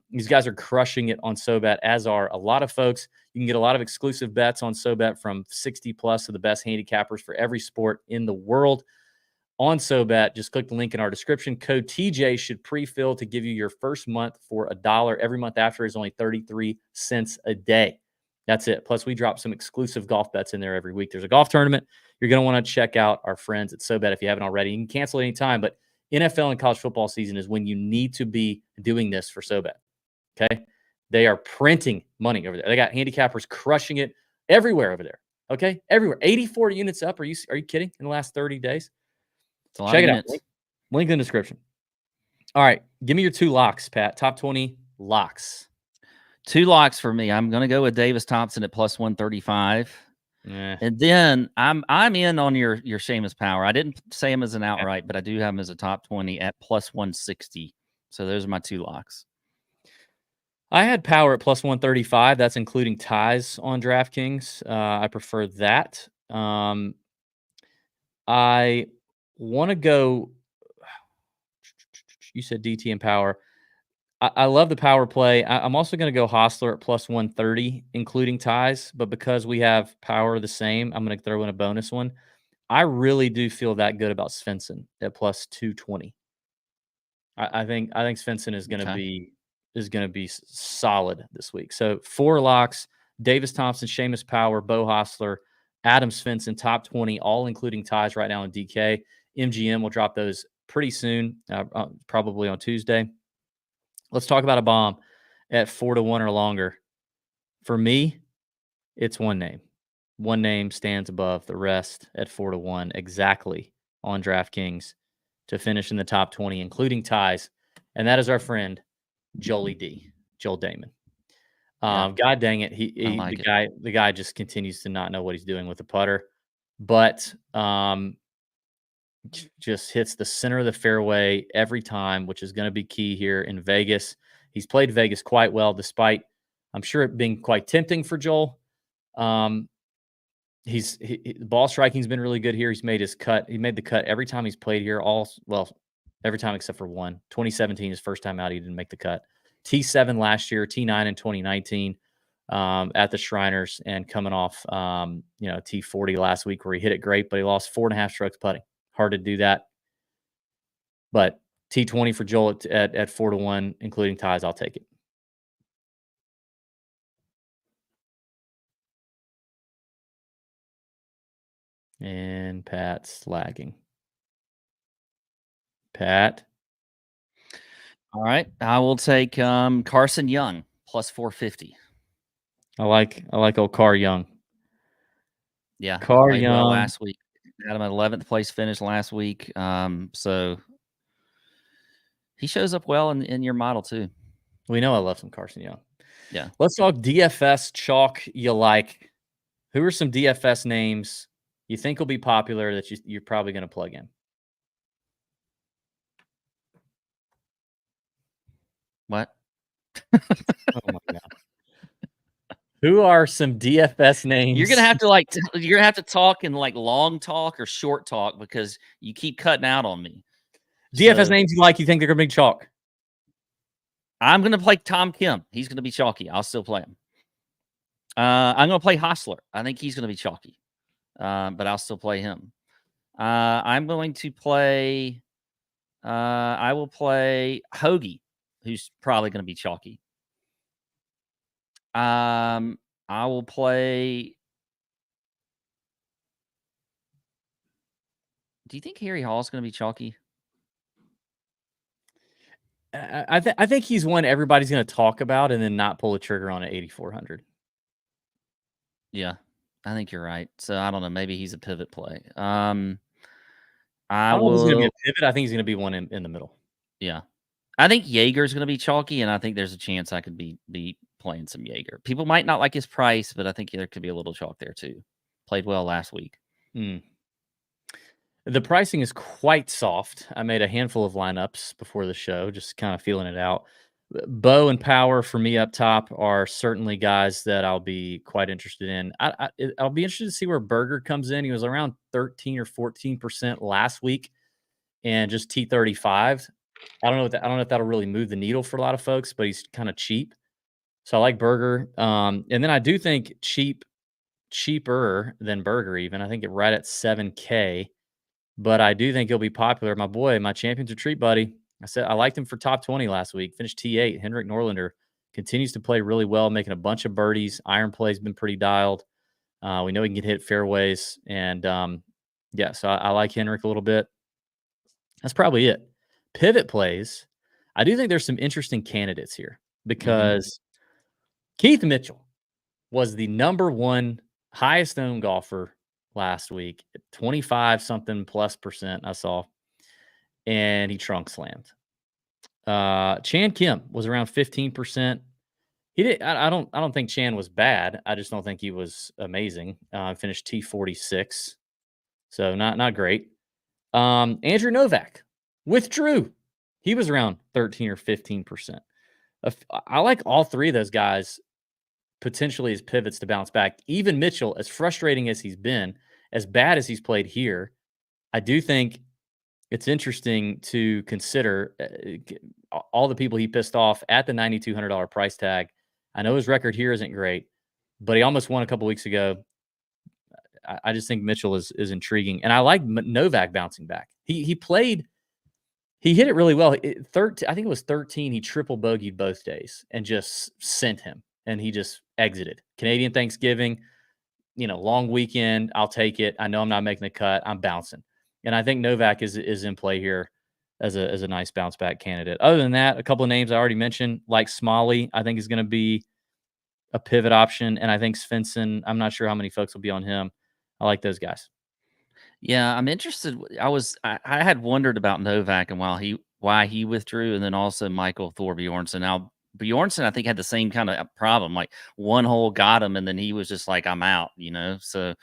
These guys are crushing it on SoBet, as are a lot of folks. You can get a lot of exclusive bets on SoBet from 60 plus of the best handicappers for every sport in the world. On SoBet, just click the link in our description. Code TJ should pre-fill to give you your first month for $1. Every month after is only 33 cents a day. That's it. Plus, we drop some exclusive golf bets in there every week. There's a golf tournament. You're going to want to check out our friends at SoBet if you haven't already. You can cancel anytime, but NFL and college football season is when you need to be doing this for SoBet. Okay? They are printing money over there. They got handicappers crushing it everywhere over there. Okay? Everywhere. 84 units up. Are you kidding? In the last 30 days? Check it out. Link in the description. All right. Give me your 2 locks, Pat. Top 20 locks. 2 locks for me. I'm going to go with Davis Thompson at plus 135. And then I'm in on your Seamus Power. I didn't say him as an outright, but I do have him as a top 20 at plus 160. So those are my 2 locks. I had Power at plus 135. That's including ties on DraftKings. I prefer that. I want to go. You said DT and Power. I love the power play. I'm also going to go Hostler at plus 130, including ties. But because we have Power the same, I'm going to throw in a bonus one. I really do feel that good about Svensson at plus 220. I think Svensson is going to Okay. be solid this week. So 4 locks: Davis Thompson, Seamus Power, Bo Hostler, Adam Svensson, top 20, all including ties right now in DK. MGM will drop those pretty soon, probably on Tuesday. Let's talk about a bomb at 4-1 or longer. For me, it's one name. One name stands above the rest at 4-1 exactly on DraftKings to finish in the top 20, including ties. And that is our friend, Joel Damon. Yeah, God dang it. I like it. The guy just continues to not know what he's doing with the putter, but just hits the center of the fairway every time, which is going to be key here in Vegas. He's played Vegas quite well, despite, I'm sure, it being quite tempting for Joel. The ball striking's been really good here. He's made his cut. He made the cut every time he's played here. Every time except for one. 2017, his first time out, he didn't make the cut. T7 last year, T9 in 2019 at the Shriners, and coming off T40 last week where he hit it great, but he lost 4.5 strokes putting. Hard to do that. But T20 for Joel at 4-1, including ties, I'll take it. And Pat's lagging. Pat? All right. I will take Carson Young plus 450. I like old Carr Young. Yeah, he Carr played well Young. last week. Had him at 11th place finish last week. So he shows up well in your model too. We know I love some Carson Young. Yeah. Let's talk DFS chalk you like. Who are some DFS names you think will be popular that you're probably going to plug in? What? Oh my God. Who are some DFS names? You're gonna have to talk in like long talk or short talk because you keep cutting out on me. DFS So, names you like, you think they're going to be chalk? I'm gonna play Tom Kim. He's gonna be chalky. I'll still play him. I'm gonna play Hostler. I think he's gonna be chalky, but I'll still play him. I'm going to play. I will play Hoagie, who's probably gonna be chalky. I will play. Do you think Harry Hall's gonna be chalky? I think he's one everybody's going to talk about and then not pull the trigger on at 8,400. Yeah, I think you're right. So I don't know. Maybe he's a pivot play. I I don't know if he's going to be will. a pivot. I think he's going to be one in the middle. Yeah, I think Jaeger's going to be chalky, and I think there's a chance I could be playing some Jaeger. People might not like his price, but I think there could be a little chalk there too. Played well last week. The pricing is quite soft. I made a handful of lineups before the show, just kind of feeling it out. Bo and Power for me up top are certainly guys that I'll be quite interested in. I'll be interested to see where Berger comes in. He was around 13 or 14% last week, and just T35. I don't know if that'll really move the needle for a lot of folks, but he's kind of cheap. So I like Berger. And then I do think cheaper than Berger even. I think it right at 7K. But I do think he'll be popular. My boy, my Champions Retreat buddy. I said I liked him for top 20 last week. Finished T8. Henrik Norlander continues to play really well, making a bunch of birdies. Iron play's been pretty dialed. We know he can hit fairways. And so I like Henrik a little bit. That's probably it. Pivot plays. I do think there's some interesting candidates here because Keith Mitchell was the number one highest owned golfer last week, 25 something plus percent I saw, and he trunk slammed. Chan Kim was around 15%. He did. I don't think Chan was bad. I just don't think he was amazing. Finished T46, so not great. Andrew Novak withdrew. He was around 13 or 15%. I like all three of those guys potentially as pivots to bounce back. Even Mitchell, as frustrating as he's been, as bad as he's played here, I do think it's interesting to consider all the people he pissed off at the $9,200 price tag. I know his record here isn't great, but he almost won a couple weeks ago. I just think Mitchell is intriguing, and I like Novak bouncing back. He played, he hit it really well. 13, I think it was 13. He triple bogeyed both days and just sent him, and he just exited. Canadian Thanksgiving, long weekend. I'll take it. I know I'm not making the cut. I'm bouncing, and I think Novak is in play here as a nice bounce back candidate. Other than that, a couple of names I already mentioned, like Smalley, I think is going to be a pivot option, and I think Svensson. I'm not sure how many folks will be on him. I like those guys. Yeah, I'm interested. I had wondered about Novak and why he withdrew, and then also Michael Thor Bjornsson. Now Bjornsson, I think, had the same kind of problem. Like one hole got him, and then he was just like, "I'm out," So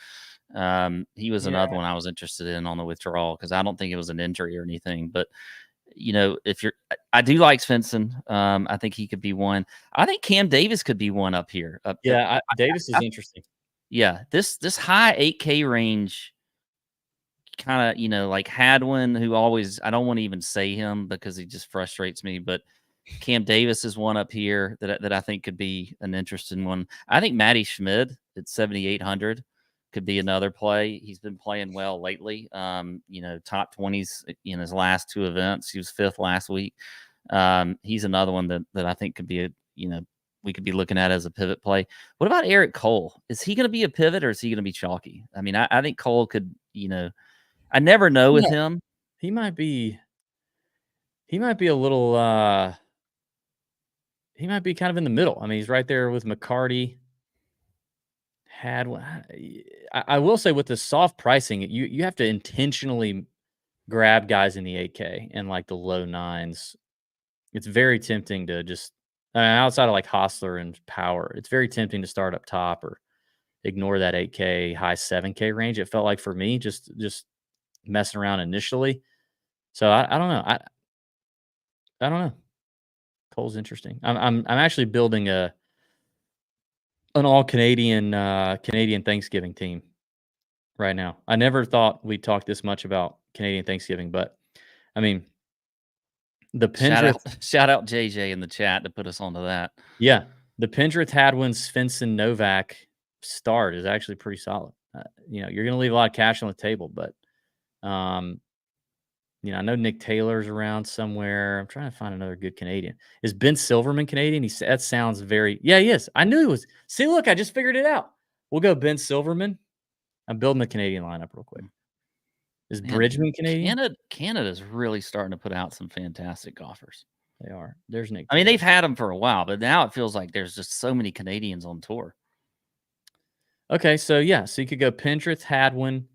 he was another one I was interested in on the withdrawal because I don't think it was an injury or anything. But if I do like Svensson. I think he could be one. I think Cam Davis could be one up here. Davis is interesting. Yeah, this high 8K range. Kind of, like Hadwin, who always, I don't want to even say him because he just frustrates me, but Cam Davis is one up here that I think could be an interesting one. I think Matty Schmid at 7,800 could be another play. He's been playing well lately. Top 20s in his last two events. He was fifth last week. He's another one that I think could be we could be looking at as a pivot play. What about Eric Cole? Is he going to be a pivot or is he going to be chalky? I mean, I think Cole could, I never know with him. He might be a little he might be kind of in the middle. I mean, he's right there with McCarty. I will say with the soft pricing, you have to intentionally grab guys in the 8K and like the low nines. It's very tempting to just outside of like Hostler and Power, it's very tempting to start up top or ignore that 8K high 7K range. It felt like for me, just messing around initially. So I don't know. I don't know. Cole's interesting. I'm actually building an all Canadian Thanksgiving team right now. I never thought we'd talk this much about Canadian Thanksgiving, but I mean, the Pendrith. Shout out JJ in the chat to put us onto that. Yeah, the Pendrith, Hadwin, Svensson, Novak start is actually pretty solid. You're going to leave a lot of cash on the table, but I know Nick Taylor's around somewhere. I'm trying to find another good Canadian. Is Ben Silverman Canadian? That sounds very. Yeah, he is. I knew he was. See, look, I just figured it out. We'll go Ben Silverman. I'm building the Canadian lineup real quick. Is Bridgman Canadian? Canada's really starting to put out some fantastic golfers. They are. There's Nick Taylor. I mean, they've had them for a while, but now it feels like there's just so many Canadians on tour. Okay, so yeah, so you could go Pendrith, Hadwin,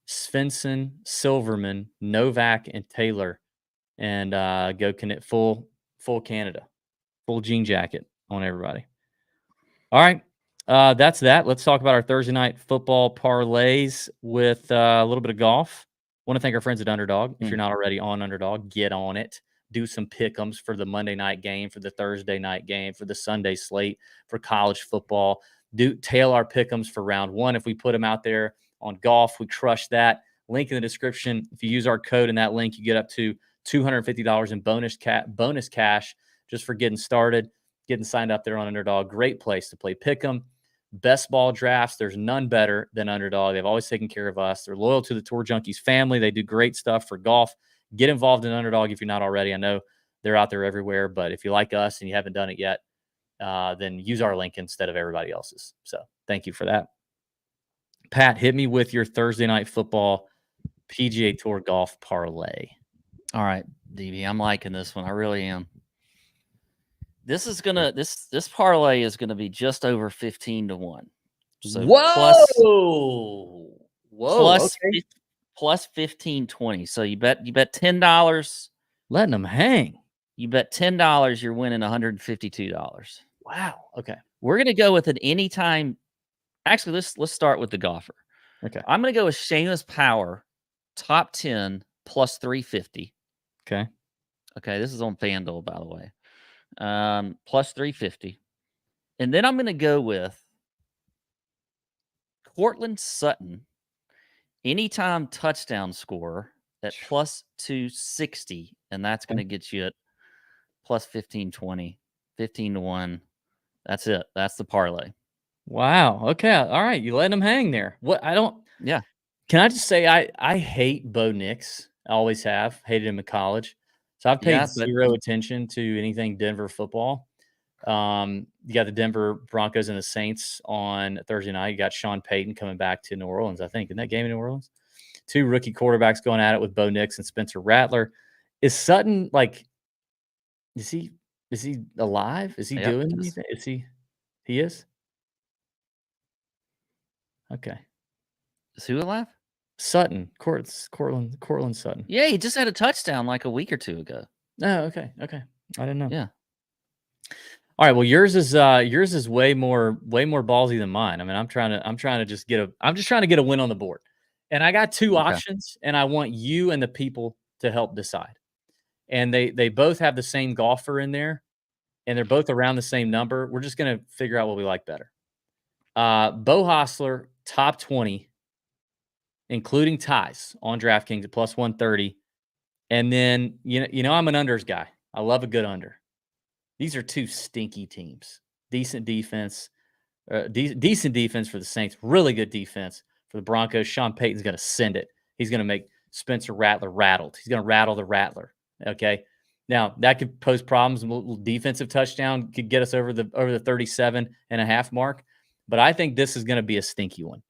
Svensson, Silverman, Novak, and Taylor, and go full Canada, full jean jacket on everybody. All right, that's that. Let's talk about our Thursday night football parlays with a little bit of golf. Want to thank our friends at Underdog. If you're not already on Underdog, get on it. Do some pick'ems for the Monday night game, for the Thursday night game, for the Sunday slate, for college football. Tail our pick'ems for round one. If we put them out there on golf, we crush that. Link in the description. If you use our code in that link, you get up to $250 in bonus cash just for getting started, getting signed up there on Underdog. Great place to play pick'em. Best ball drafts. There's none better than Underdog. They've always taken care of us. They're loyal to the Tour Junkies family. They do great stuff for golf. Get involved in Underdog if you're not already. I know they're out there everywhere, but if you like us and you haven't done it yet, then use our link instead of everybody else's. So thank you for that. Pat, hit me with your Thursday night football PGA Tour golf parlay. All right, DB, I'm liking this one. I really am. This is gonna this parlay is gonna be just over 15-1. So whoa, okay. Plus 15-20. So you bet $10. Letting them hang. You bet $10, you're winning $152. Wow. Okay. We're gonna go with an anytime. Actually, let's start with the golfer. Okay. I'm gonna go with Seamus Power, top 10 plus 350. Okay. Okay, this is on FanDuel, by the way. plus 350. And then I'm going to go with Cortland Sutton, anytime touchdown scorer at plus 260. And that's going to get you at plus 1520, 15 to 1. That's it. That's the parlay. Wow. Okay. All right. You letting them hang there. What I don't. Yeah. Can I just say I hate Bo Nix. I always have hated him in college. So I've paid zero attention to anything Denver football. You got the Denver Broncos and the Saints on Thursday night. You got Sean Payton coming back to New Orleans, I think. In that game in New Orleans? 2 rookie quarterbacks going at it with Bo Nix and Spencer Rattler. Is Sutton is he alive? Is he doing anything? Is he? He is? Okay. Is who alive? Sutton. Cortland Sutton. Yeah, he just had a touchdown like a week or 2 ago. Oh, okay. I didn't know. Yeah. All right. Well, yours is way more ballsy than mine. I mean, I'm trying to just get a win on the board. And I got 2 options, and I want you and the people to help decide. And they both have the same golfer in there, and they're both around the same number. We're just gonna figure out what we like better. Bo Hostler, top 20, including ties on DraftKings at plus 130. And then you know I'm an unders guy. I love a good under. These are 2 stinky teams. Decent defense. Decent defense for the Saints. Really good defense for the Broncos. Sean Payton's going to send it. He's going to make Spencer Rattler rattled. He's going to rattle the Rattler. Okay. Now, that could pose problems. A little defensive touchdown could get us over the 37.5 mark. But I think this is going to be a stinky one.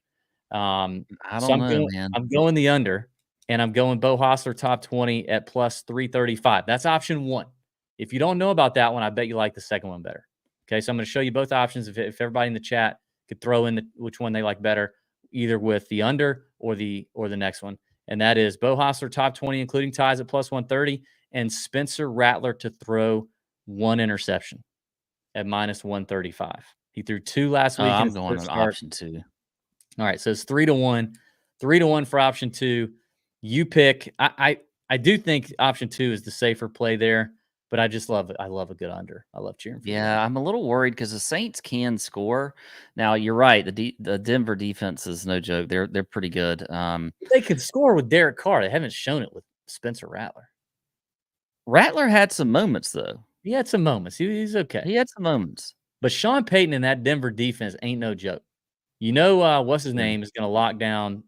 I don't know, man. I'm going the under, and I'm going Bo Hostler top 20 at plus 335. That's option 1. If you don't know about that one, I bet you like the second one better. Okay, so I'm going to show you both options. If everybody in the chat could throw in which one they like better, either with the under or the next one, and that is Bo Hostler top 20, including ties at plus 130, and Spencer Rattler to throw 1 interception at minus 135. He threw 2 last week. I'm going on option 2. All right, so it's 3 to 1, 3 to 1 for option 2. You pick. I do think option 2 is the safer play there. But I just love it. I love a good under. I love cheering for them. I'm a little worried because the Saints can score. Now you're right. The Denver defense is no joke. They're pretty good. They could score with Derek Carr. They haven't shown it with Spencer Rattler. Rattler had some moments though. He had some moments. He's okay. He had some moments. But Sean Payton and that Denver defense ain't no joke. You know what's his name is going to lock down.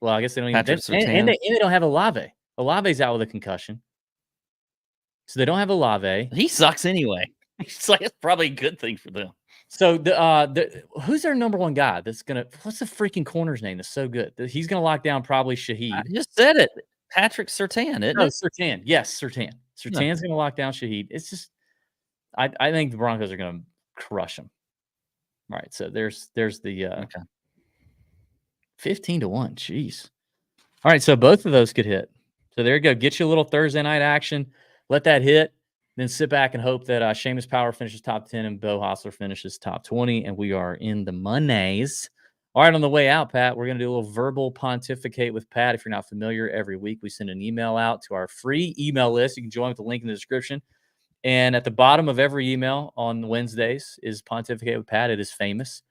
Well, I guess they don't even. And they don't have Olave. Olave's out with a concussion. So they don't have Olave. He sucks anyway. It's like it's probably a good thing for them. So who's their number 1 guy that's gonna? What's the freaking corner's name? That's so good. He's gonna lock down probably Shaheed. I just said it. Patrick Surtain, isn't it? Surtain. Yes, Surtain. Surtain's gonna lock down Shaheed. It's just, I think the Broncos are gonna crush them. All right. So there's the 15 to 1. Jeez. All right. So both of those could hit. So there you go. Get you a little Thursday night action. Let that hit, then sit back and hope that Seamus Power finishes top 10 and Bo Hostler finishes top 20, and we are in the monies. All right, on the way out, Pat, we're going to do a little verbal pontificate with Pat. If you're not familiar, every week we send an email out to our free email list. You can join with the link in the description. And at the bottom of every email on Wednesdays is Pontificate with Pat. It is famous.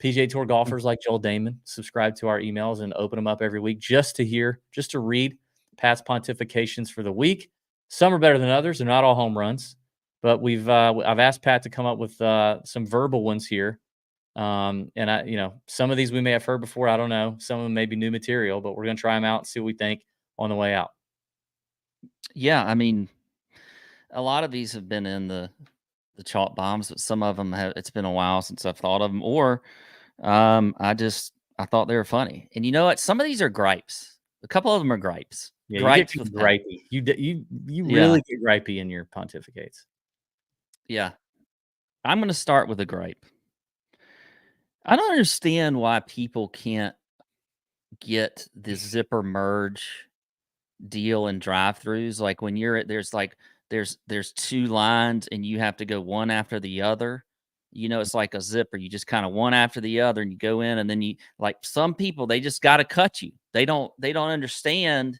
PGA Tour golfers like Joel Damon subscribe to our emails and open them up every week just to read Pat's pontifications for the week. Some are better than others. They're not all home runs, but I've asked Pat to come up with some verbal ones here. And some of these we may have heard before. I don't know. Some of them may be new material, but we're going to try them out and see what we think on the way out. Yeah. I mean, a lot of these have been in the chalk bombs, but some of them it's been a while since I've thought of them, or I thought they were funny. And you know what? Some of these are gripes. A couple of them are gripes. Yeah, gripes with gripey. You really get gripey in your pontificates. Yeah. I'm going to start with a gripe. I don't understand why people can't get the zipper merge deal in drive-throughs. Like when there's 2 lines and you have to go one after the other. It's like a zipper. You just kind of one after the other and you go in, and then some people, they just got to cut you. They don't understand.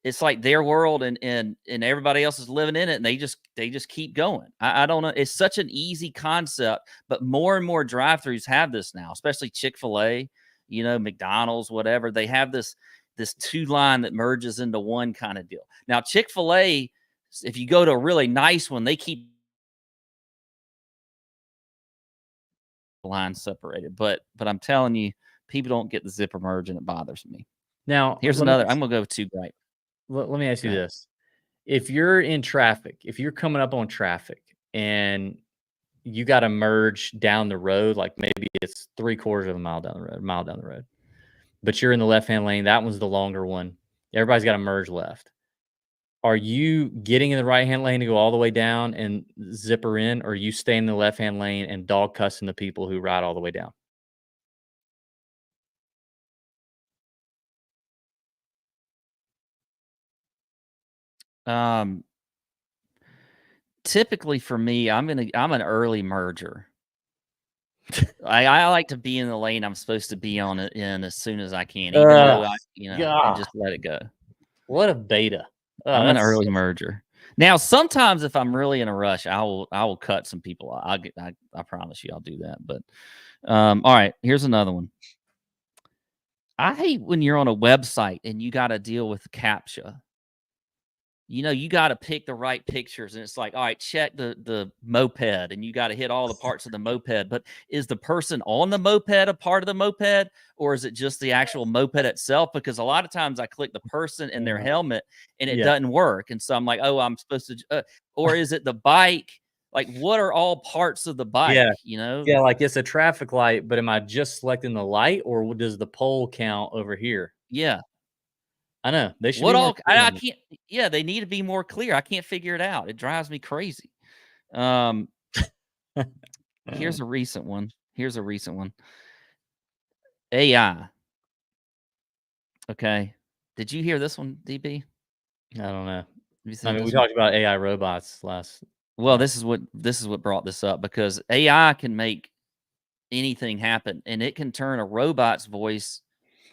it's like their world and everybody else is living in it, and they just keep going. I don't know. It's such an easy concept, but more and more drive-throughs have this now, especially Chick-fil-A, McDonald's, whatever. They have this two line that merges into one kind of deal. Now, Chick-fil-A, if you go to a really nice one, they keep lines separated. But I'm telling you, people don't get the zipper merge, and it bothers me. Now, here's another. I'm gonna go too bright. Let me ask you this. If you're in traffic, if you're coming up on traffic and you got to merge down the road, like maybe it's 3/4 of a mile down the road, but you're in the left-hand lane, that one's the longer one. Everybody's got to merge left. Are you getting in the right-hand lane to go all the way down and zipper in, or are you staying in the left-hand lane and dog cussing the people who ride all the way down? Typically for me, I'm an early merger. I like to be in the lane I'm supposed to be on it in as soon as I can, even though and just let it go. What a beta! I'm an early merger. Now, sometimes if I'm really in a rush, I will cut some people out. I promise you, I'll do that. But all right, here's another one. I hate when you're on a website and you got to deal with CAPTCHA. You got to pick the right pictures, and it's like, all right, check the moped, and you got to hit all the parts of the moped. But is the person on the moped a part of the moped, or is it just the actual moped itself? Because a lot of times I click the person and their helmet, and it doesn't work, and so I'm like, oh, I'm supposed to, or is it the bike? Like, what are all parts of the bike? Yeah, like it's a traffic light, but am I just selecting the light, or does the pole count over here? Yeah. I know. They should be more clear. I can't. Yeah, they need to be more clear. I can't figure it out. It drives me crazy. Here's a recent one. AI. Okay. Did you hear this one, DB? I don't know. I mean, we talked about AI robots last. Well, this is what brought this up, because AI can make anything happen, and it can turn a robot's voice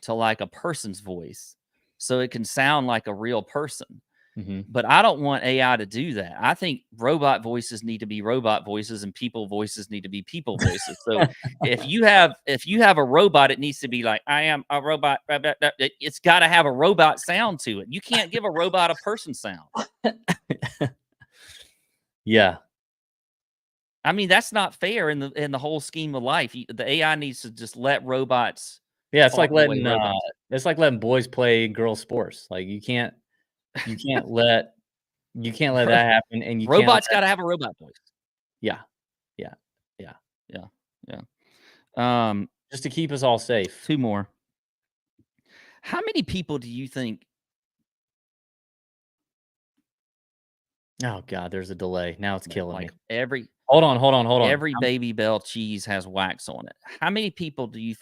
to like a person's voice. So it can sound like a real person. But I don't want AI to do that. I think robot voices need to be robot voices, and people voices need to be people voices. So if you have a robot, it needs to be like, I am a robot. It's got to have a robot sound to it. You can't give a robot a person sound. Yeah. I mean, that's not fair in the whole scheme of life. The AI needs to just let robots. Yeah, it's like letting boys play girl sports. Like you can't let that happen, and robots got to have a robot voice. Yeah. Just to keep us all safe. 2 more. How many people do you think? Oh God, there's a delay. Now it's killing me. Hold on. Every Baby Bell cheese has wax on it. How many people do you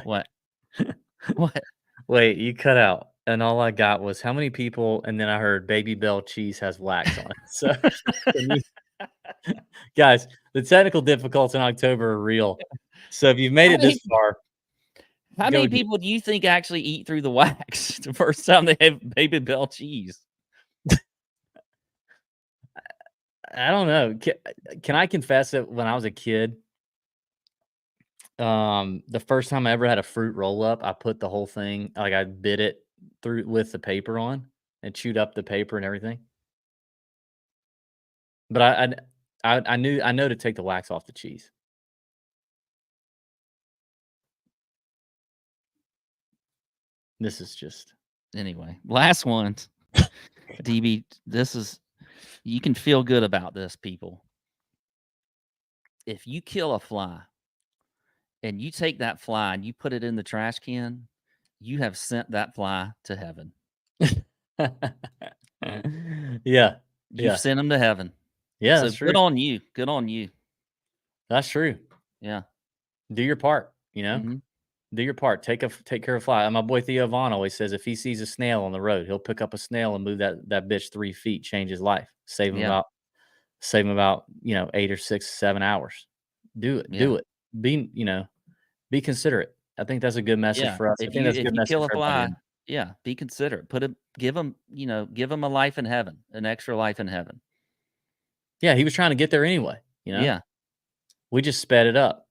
what? What? Wait, you cut out, and all I got was how many people, and then I heard Baby Bell cheese has wax on it. So, guys, the technical difficulties in October are real. So if you've made it this far, how many people do you think actually eat through the wax the first time they have Baby Bell cheese? I don't know. Can I confess that when I was a kid, the first time I ever had a fruit roll up, I put the whole thing, like I bit it through with the paper on and chewed up the paper and everything. But I know to take the wax off the cheese. This is just anyway. Last one, DB. You can feel good about this, people. If you kill a fly and you take that fly and you put it in the trash can, you have sent that fly to heaven. Yeah. You've sent them to heaven. Yeah. So that's true. good on you. Good on you. That's true. Yeah. Do your part, Do your part. Take care of fly. My boy Theo Vaughn always says if he sees a snail on the road, he'll pick up a snail and move that bitch 3 feet, change his life, save him about 8 or 6, 7 hours. Do it. Do it. Be considerate. I think that's a good message for us. If you kill a fly, Yeah, be considerate. Give him a life in heaven, an extra life in heaven. Yeah, he was trying to get there anyway, Yeah. We just sped it up.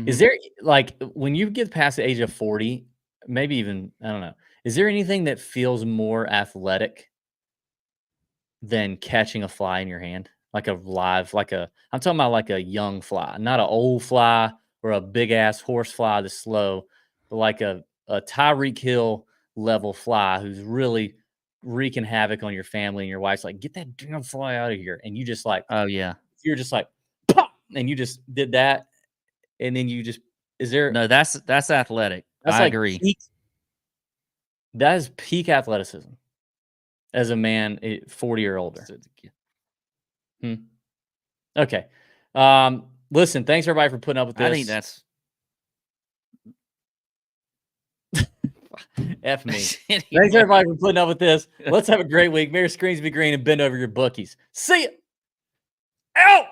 Is there like when you get past the age of 40, maybe even I don't know, is there anything that feels more athletic than catching a fly in your hand? Like I'm talking about like a young fly, not an old fly or a big ass horse fly that's slow, but like a Tyreek Hill level fly who's really wreaking havoc on your family and your wife's like, get that damn fly out of here. And you just like, Oh, yeah. you're just like, pop, and you just did that. And then you just, is there, No, that's athletic. that's I like agree. that is peak athleticism as a man 40 or older. Okay. Listen, thanks everybody for putting up with this. I think that's F me. Thanks everybody for putting up with this. Let's have a great week. May your screens be green and bend over your bookies. See ya. Out.